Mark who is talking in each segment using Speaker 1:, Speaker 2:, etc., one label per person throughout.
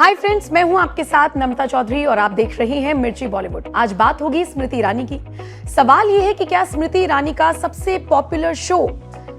Speaker 1: Hi friends, मैं हूं आपके साथ नम्रता चौधरी और आप देख रही हैं मिर्ची बॉलीवुड। आज बात होगी स्मृति ईरानी की। सवाल ये है कि क्या स्मृति ईरानी का सबसे पॉपुलर शो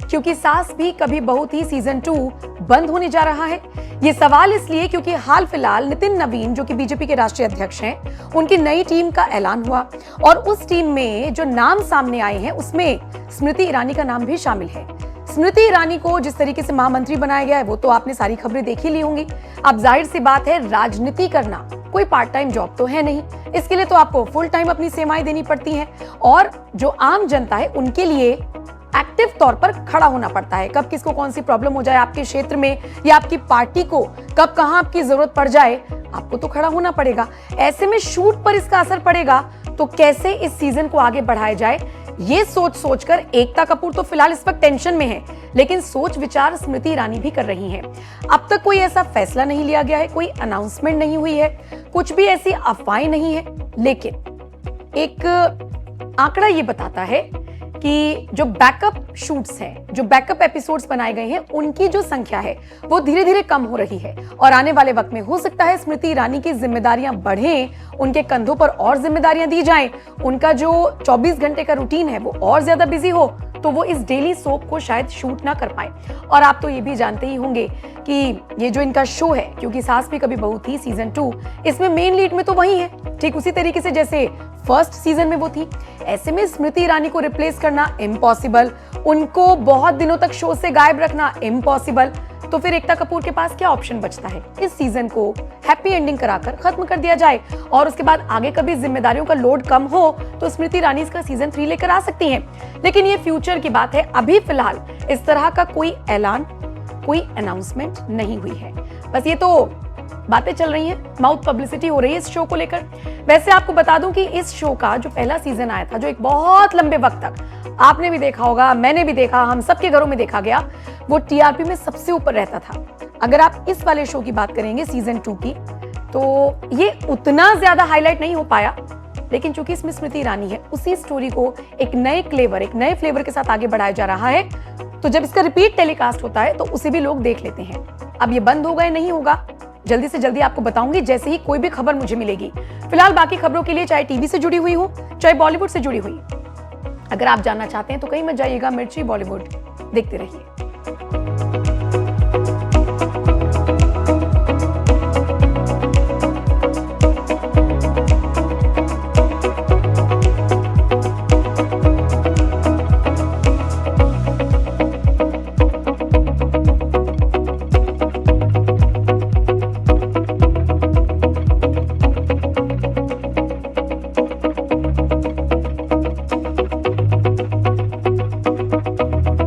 Speaker 1: क्योंकि सास भी कभी बहू थी सीजन 2 बंद होने जा रहा है? ये सवाल इसलिए क्योंकि हाल फिलहाल नितिन नवीन जो कि बीजेपी के राष्ट्रीय अध्यक्ष हैं, उनकी नई टीम का ऐलान हुआ और उस टीम में जो नाम सामने आए हैं उसमें स्मृति ईरानी का नाम भी शामिल है। स्मृति ईरानी को जिस तरीके से महामंत्री बनाया गया है वो तो आपने सारी खबरें देख ही ली होंगी। अब जाहिर सी बात है, राजनीति करना कोई पार्ट टाइम जॉब तो है नहीं, इसके लिए तो आपको फुल टाइम अपनी सेवाएं देनी पड़ती हैं और जो आम जनता है उनके लिए एक्टिव तौर पर खड़ा होना पड़ता है। कब किसको कौन सी प्रॉब्लम हो जाए आपके क्षेत्र में या आपकी पार्टी को, कब कहां आपकी जरूरत पड़ जाए, आपको तो खड़ा होना पड़ेगा। ऐसे में शूट पर इसका असर पड़ेगा तो कैसे इस सीजन को आगे बढ़ाया जाए, ये सोच कर एकता कपूर तो फिलहाल इस वक्त टेंशन में है, लेकिन सोच विचार स्मृति ईरानी भी कर रही हैं। अब तक कोई ऐसा फैसला नहीं लिया गया है, कोई अनाउंसमेंट नहीं हुई है, कुछ भी ऐसी अफवाहें नहीं है, लेकिन एक आंकड़ा ये बताता है कि जो बैकअप शूट्स हैं, जो बैकअप एपिसोड्स बनाए गए हैं, उनकी जो संख्या है वो धीरे धीरे कम हो रही है और आने वाले वक्त में हो सकता है स्मृति ईरानी की जिम्मेदारियां बढ़ें, उनके कंधों पर और जिम्मेदारियां दी जाएं, उनका जो 24 घंटे का रूटीन है वो और ज्यादा बिजी हो तो वो इस डेली सोप को शायद शूट ना कर पाए। और आप तो ये भी जानते ही होंगे कि ये जो इनका शो है क्योंकि सास भी कभी बहू थी सीजन 2, इसमें मेन लीड में तो वही है, ठीक उसी तरीके से जैसे फर्स्ट सीजन में वो थी। ऐसे में स्मृति ईरानी को रिप्लेस करना इम्पॉसिबल, उनको बहुत दिनों तक शो से गायब रखना इम्पॉसिबल। तो फिर एकता कपूर के पास क्या ऑप्शन बचता है? इस सीजन को हैप्पी एंडिंग कराकर खत्म कर दिया जाए और उसके बाद आगे कभी जिम्मेदारियों का लोड कम हो तो स्मृति ईरानी इसका सीजन 3 लेकर आ सकती हैं। लेकिन ये फ्यूचर की बात है, अभी फिलहाल इस तरह का कोई ऐलान, कोई अनाउंसमेंट नहीं हुई है। बस ये तो बातें चल रही हैं, माउथ पब्लिसिटी हो रही है इस शो को लेकर। वैसे आपको बता दूं कि इस शो का जो पहला सीजन आया था, जो एक बहुत लंबे वक्त तक आपने भी देखा होगा, मैंने भी देखा, हम सबके घरों में देखा गया, वो टीआरपी में सबसे ऊपर रहता था। अगर आप इस वाले शो की बात करेंगे सीजन 2 की, तो ये उतना ज्यादा हाईलाइट नहीं हो पाया, लेकिन चूंकि इसमें स्मृति ईरानी है, उसी स्टोरी को एक नए फ्लेवर के साथ आगे बढ़ाया जा रहा है। तो जब इसका रिपीट टेलीकास्ट होता है तो उसे भी लोग देख लेते हैं। अब ये बंद होगा या नहीं होगा, जल्दी से जल्दी आपको बताऊंगी जैसे ही कोई भी खबर मुझे मिलेगी। फिलहाल बाकी खबरों के लिए चाहे टीवी से जुड़ी हुई हो, चाहे बॉलीवुड से जुड़ी हुई, अगर आप जानना चाहते हैं तो कहीं मत जाइएगा, मिर्ची बॉलीवुड देखते रहिए।